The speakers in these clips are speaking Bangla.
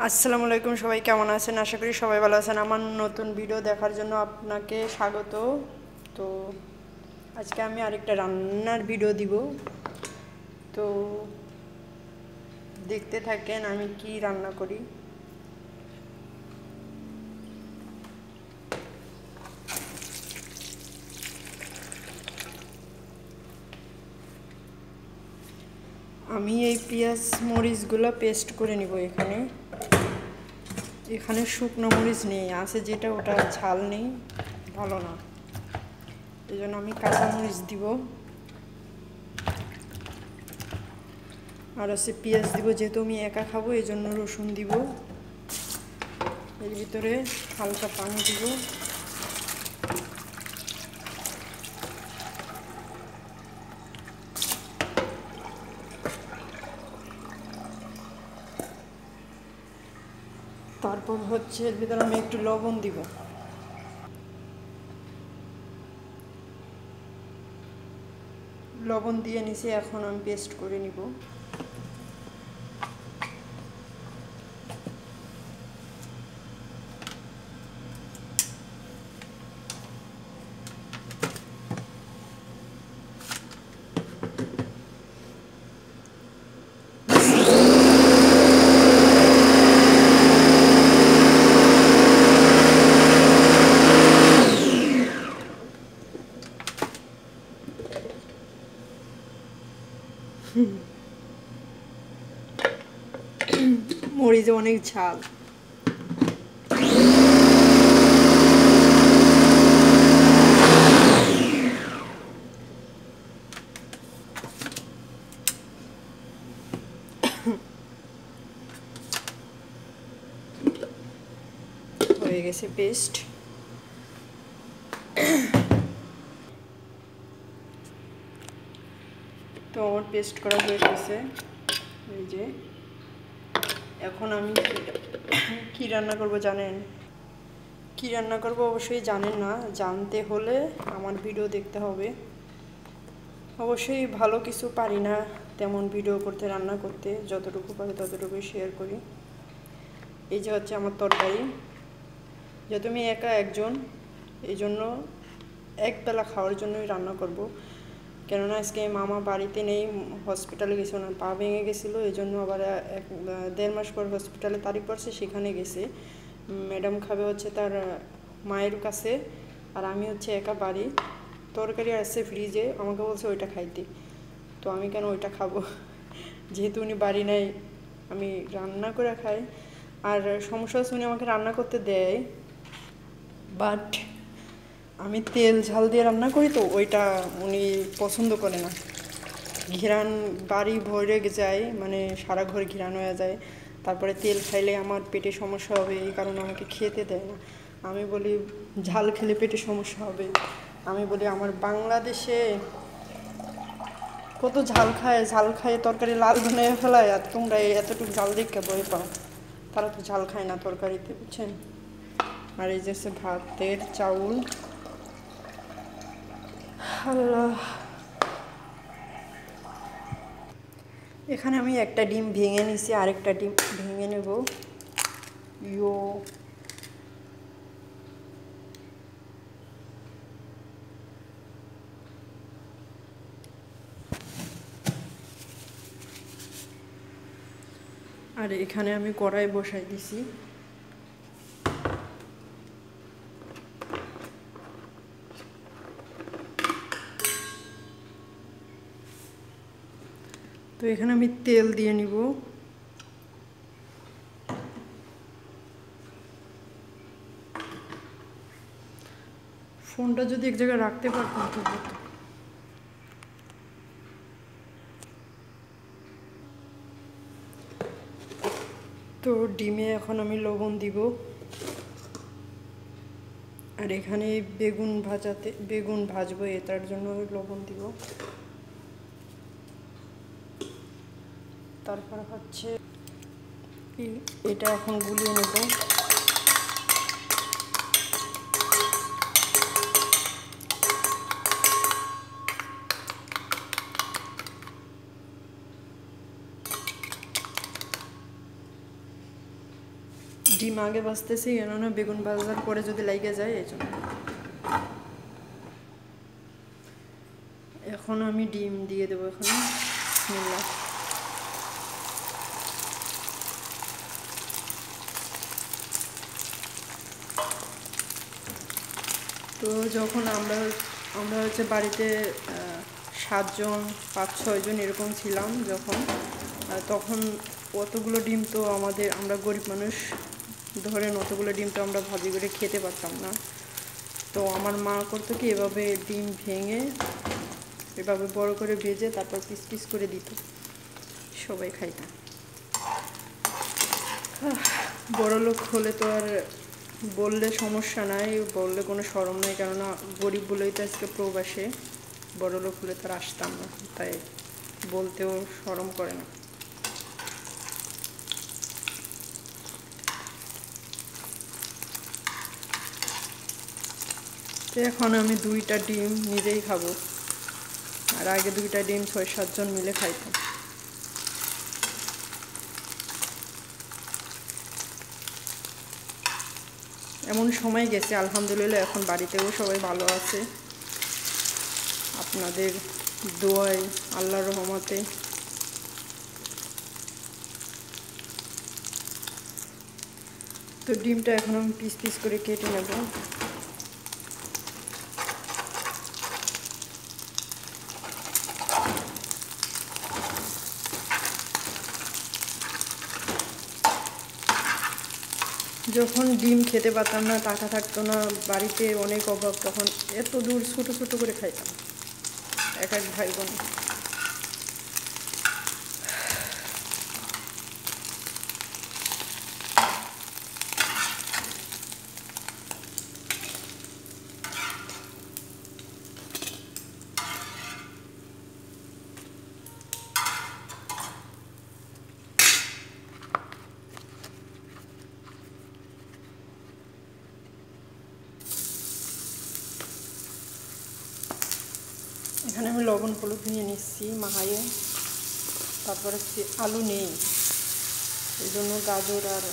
আসসালামু আলাইকুম, সবাই কেমন আছেন? আশা করি সবাই ভালো আছেন। আমার নতুন ভিডিও দেখার জন্য আপনাকে স্বাগত। তো আজকে আমি আরেকটা রান্নার ভিডিও দিব, তো দেখতে থাকেন আমি কি রান্না করি। আমি এই পেঁয়াজ মরিচগুলো পেস্ট করে নিব। এখানে শুকনো মরিচ নেই, আছে যেটা ওটা ঝাল নেই, ভালো না, এই জন্য আমি কাঁচা মরিচ দিব। আর আছে পেঁয়াজ দিব, যেহেতু আমি একা খাবো এই জন্য রসুন দিব। এর ভিতরে হালকা পানি দিব। তারপর হচ্ছে এর ভিতরে আমি একটু লবণ দিব। লবণ দিয়ে নিছি, এখন আমি পেস্ট করে নিব। মরিচে অনেক ঝাল। হয়ে গেছে পেস্ট। তো আমার পেস্ট করা হয়ে গেছে। এই যে এখন আমি কি রান্না করব জানেন? কি রান্না করব অবশ্যই জানেন না, জানতে হলে আমার ভিডিও দেখতে হবে। অবশ্যই ভালো কিছু পারি না তেমন ভিডিও করতে, রান্না করতে, যতটুকু পারি ততটুকুই শেয়ার করি। এই যে হচ্ছে আমার তরকারি, যেহেতু আমি একা একজন এই জন্য একবেলা খাওয়ার জন্যই রান্না করব। কেননা আজকে মামা বাড়িতে নেই, হসপিটালে গেছে, ওনার পা ভেঙে গেছিলো, এই জন্য আবার 1.5 মাস পর হসপিটালে তারিখ পড়ছে, সেখানে গেছে। ম্যাডাম খাবে হচ্ছে তার মায়ের কাছে, আর আমি হচ্ছে একা বাড়ি। তরকারি আসছে ফ্রিজে, আমাকে বলছে ওইটা খাইতে, তো আমি কেন ওইটা খাবো? যেহেতু উনি বাড়ি নাই, আমি রান্না করে খাই। আর সমস্যা হচ্ছে উনি আমাকে রান্না করতে দেয়, বাট আমি তেল ঝাল দিয়ে রান্না করি, তো ওইটা উনি পছন্দ করে না। ঘিরান বাড়ি ভরে যায়, মানে সারা ঘর ঘিরান হয়ে যায়। তারপরে তেল খাইলে আমার পেটে সমস্যা হবে, এই কারণে আমাকে খেতে দেয় না। আমি বলি ঝাল খেলে পেটে সমস্যা হবে। আমি বলি আমার বাংলাদেশে কত ঝাল খায়, ঝাল খায় তরকারি লাল বানিয়ে ফেলায়, আর তোমরা এতটুকু ঝাল দেখে ভয় পাও। তারা তো ঝাল খায় না তরকারিতে, বুঝছেন? আর এই যে ভাতের চাউল। আল্লাহ, এখানে আমি একটা ডিম ভেঙে নিছি, আরেকটা ডিম ভেঙে নেব। ইয়ো, আর এখানে আমি কড়াই বসাই দিছি। তো এখানে আমি তেল দিয়ে নিব। ফোনটা যদি এক জায়গায় রাখতে পারতাম তো হতো। তো ডিমে এখন আমি লবণ দিব। আর এখানে বেগুন ভাজবো, এটার জন্য আমি লবণ দিব। তারপর হচ্ছে এটা এখন গুলিয়ে নেব। ডিম আগে ভাজতেছি, কেননা বেগুন ভাজার পরে যদি লেগে যায় এই জন্য। এখন আমি ডিম দিয়ে দেবো এখানে। বিসমিল্লাহ। তো যখন আমরা হচ্ছে বাড়িতে 7 জন 5-6 জন এরকম ছিলাম যখন, তখন অতগুলো ডিম তো আমরা গরিব মানুষ, ধরেন অতগুলো ডিম তো আমরা ভাজি করে খেতে পারতাম না। তো আমার মা করতো কি, এভাবে ডিম ভেঙে এভাবে বড় করে ভেজে তারপর পিস পিস করে দিত, সবাই খাইতাম। বড়লোক হলে তো আর বললে সমস্যা নাই, বললে কোনো শরম নেই, কেননা গরিব বলেই তো আজকে প্রবাসে। বড়লোক হলে তো আর আসতাম না, তাই বলতেও শরম করে না। তো এখন আমি 2টা ডিম নিজেই খাবো, আর আগে 2টা ডিম 6-7 জন মিলে খাইতাম। এমন সময় গেছে আলহামদুলিল্লাহ, এখন বাড়িতেও সবাই ভালো আছে আপনাদের দোয়ায়, আল্লাহর রহমতে। তো ডিমটা এখন আমি পিস পিস করে কেটে নেব। যখন ডিম খেতে পারতাম না, টাকা থাকতো না, বাড়িতে অনেক অভাব, তখন এত দূর ছোটো ছোটো করে খাইতাম এক এক ভাই বোন। এখানে আমি লবণ হলুদ নিয়ে নিচ্ছি মাখাইয়ে, তারপরে আলু নেই, এই জন্য গাজর আর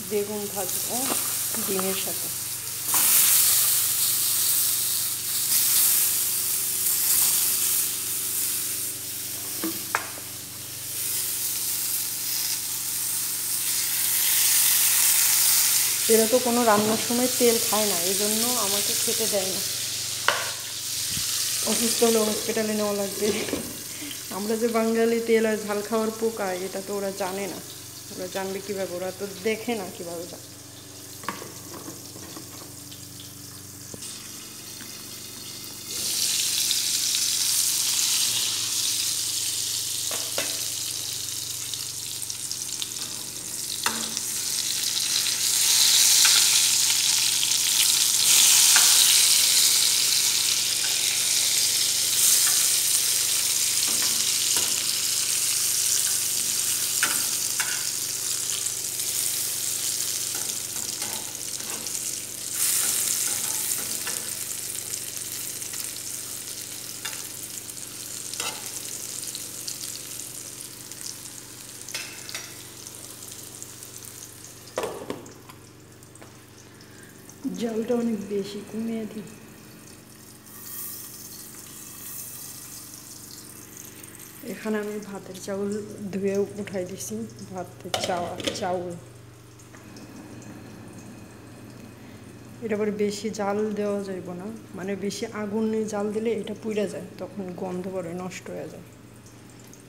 বেগুন ভাজবো ডিমের সাথে। এরা তো কোনো রান্নার সময় তেল খায় না, এই জন্য আমাকে খেতে দেয় না। অসুস্থ হলে হসপিটালে নেওয়া লাগবে। আমরা যে বাঙালি তেল আর ঝাল খাওয়ার পোকা, এটা তো ওরা জানে না। ওরা জানবে কীভাবে, ওরা তো দেখে না কীভাবে জানে। জলটা অনেক বেশি কমিয়ে দিই। এখানে আমি ভাতের চাউল ধুয়ে উঠাই দিছি, ভাতের চাউল। এটা পরে বেশি জাল দেওয়া যাইব না, মানে বেশি আগুনে জাল দিলে এটা পুড়ে যায়, তখন গন্ধ করে নষ্ট হয়ে যায়।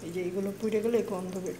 এই যে এইগুলো পুড়ে গেলে গন্ধ বের।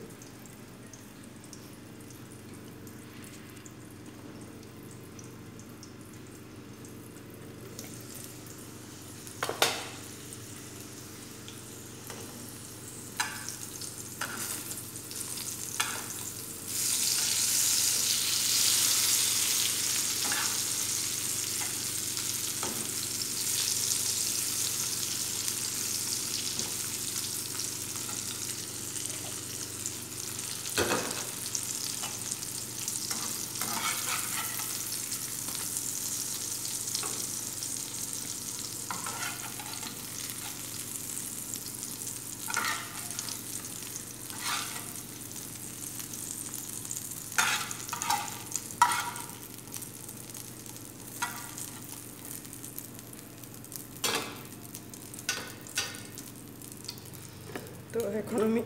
এখন আমি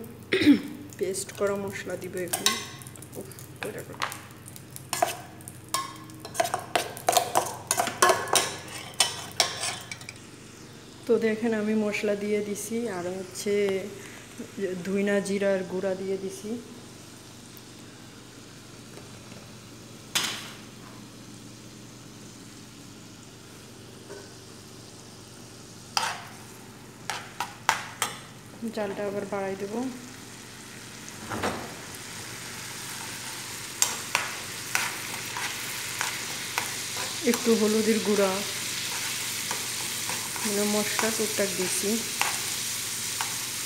পেস্ট করা মশলা দিব এখানে। তো দেখেন আমি মশলা দিয়ে দিছি, আর হচ্ছে ধুইনা জিরার গুঁড়া দিয়ে দিছি। চালটা আবার বাড়াই দেব। একটু হলুদের গুঁড়া, মানে মশলা টুকটাক দিছি,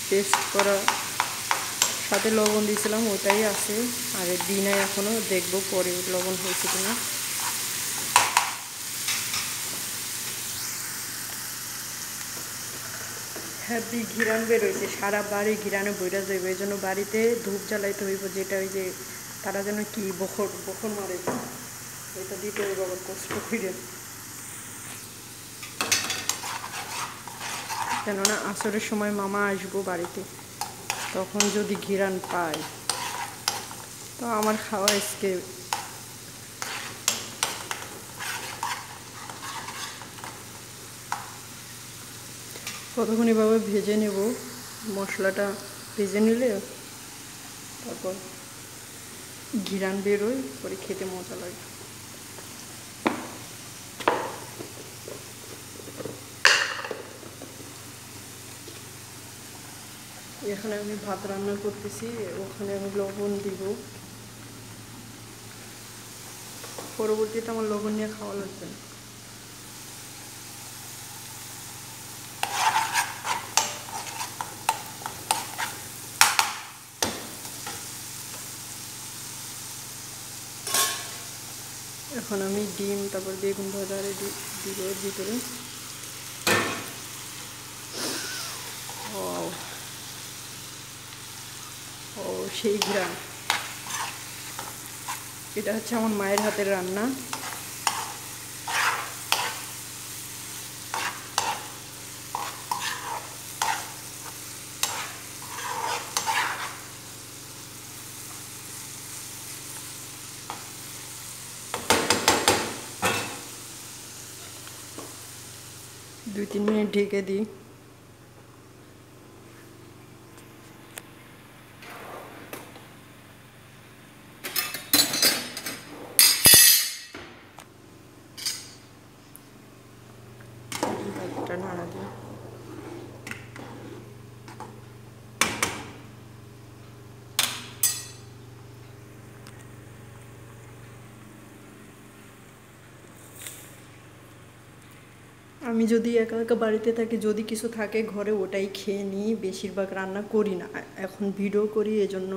পেস্ট করা, সাথে লবণ দিয়েছিলাম ওটাই আছে, আর দিই নাই এখনো, দেখবো পরে লবণ হয়েছে কিনা। হ্যাপি ঘিরান বেরোইছে, সারা বাড়ি ঘিরানে বইরা যাইব, এই জন্য বাড়িতে ধূপ জ্বালাইতে হইব, যেটা ওই যে তারা যেন কি বখর বখর মারে, এটা দিতে হইব আবার কষ্ট করে, কেননা আসরের সময় মামা আসবো বাড়িতে, তখন যদি ঘিরান পায় তো আমার খাওয়া আজকে। কতক্ষণ এভাবে ভেজে নেব, মশলাটা ভেজে নিলে তারপর ঘিরান বেরোয়, পরে খেতে মজা লাগে। এখানে আমি ভাত রান্না করতেছি, ওখানে আমি লবণ দিব, পরবর্তীতে আমার লবণ নিয়ে খাওয়া লাগবে না। এখন আমি ডিম তারপর বেগুন ভাজা দিব এর ভিতরে। ও সেই ঘ্রাণ, এটা হচ্ছে আমার মায়ের হাতের রান্না। দুই তিন মিনিট ঢেকে দিই। নাড়া দিই। আমি যদি একা একা বাড়িতে থাকি, যদি কিছু থাকে ঘরে ওটাই খেয়ে নিই, বেশিরভাগ রান্না করি না। এখন ভিডিও করি, এজন্য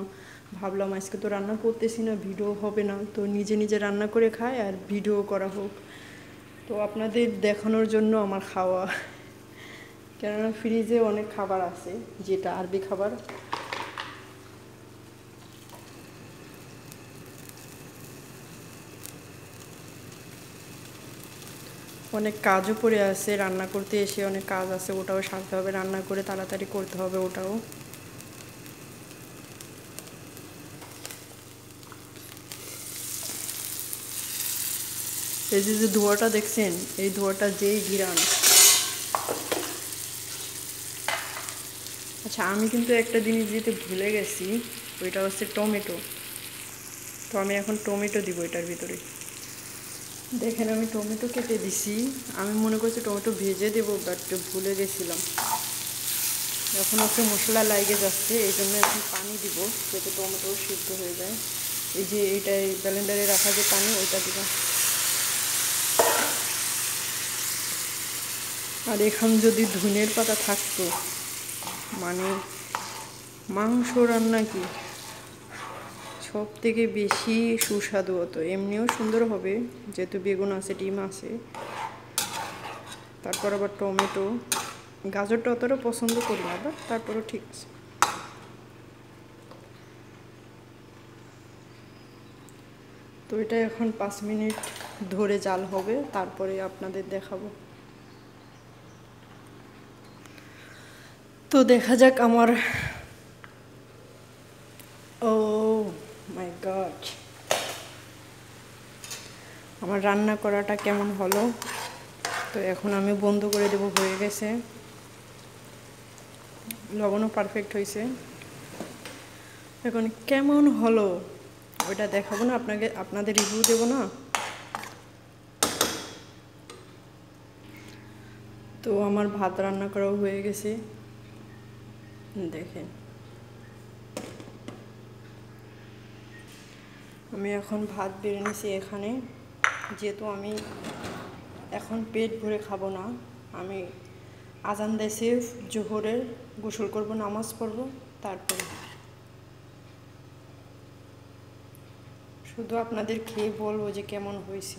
ভাবলাম আজকে তো রান্না করতেছি না, ভিডিও হবে না, তো নিজে নিজে রান্না করে খাই আর ভিডিও করা হোক, তো আপনাদের দেখানোর জন্য আমার খাওয়া। কেননা ফ্রিজে অনেক খাবার আছে, যেটা আরবি খাবার, অনেক কাজও পড়ে আছে, রান্না করতে এসে অনেক কাজ আছে, ওটাও সারতে হবে, রান্না করে তাড়াতাড়ি করতে হবে ওটাও। এই যে ধোঁয়াটা দেখছেন, এই ধোঁয়াটা যেই ঘিরান। আচ্ছা, আমি কিন্তু একটা জিনিস দিতে ভুলে গেছি, ওইটা হচ্ছে টমেটো। তো আমি এখন টমেটো দিব এটার ভিতরে। দেখেন আমি টমেটো কেটে দিছি, আমি মনে করছি টমেটো ভেজে দেবো, বাট ভুলে গেছিলাম। এখন হচ্ছে মশলা লাগে যাচ্ছে, এই জন্য এখন পানি দিব, যাতে টমেটো সিদ্ধ হয়ে যায়। এই যে এইটাই ব্লেন্ডারে রাখা যে পানি, ওইটা দিব। আর এখন যদি ধনের পাতা থাকতো, মানে মাংস রান্না কি সব থেকে বেশি সুস্বাদু হতো, এমনিও সুন্দর হবে যেহেতু বেগুন আছে, ডিম আছে, তারপর আবার টমেটো, গাজরটা অতটা পছন্দ করি না, বাট তারপরও ঠিক আছে। তো এটা এখন 5 মিনিট ধরে জাল হবে, তারপরে আপনাদের দেখাবো। তো দেখা যাক আমার মাই গড, আমার রান্না করাটা কেমন হলো? তো এখন আমি বন্ধ করে দেব। হয়ে গেছে, লবণও পারফেক্ট হয়েছে। এখন কেমন হলো ওইটা দেখাবো না আপনাদের রিভিউ দেবো না? তো আমার ভাত রান্না করাও হয়ে গেছে, দেখেন। আমি এখন ভাত বেড়ে নিয়েছি এখানে, যেহেতু আমি এখন পেট ভরে খাবো না। আমি আজান দিয়েছি জোহরের, গোসল করব, নামাজ পড়ব, তারপরে শুধু আপনাদের খেয়ে বলবো যে কেমন হয়েছে।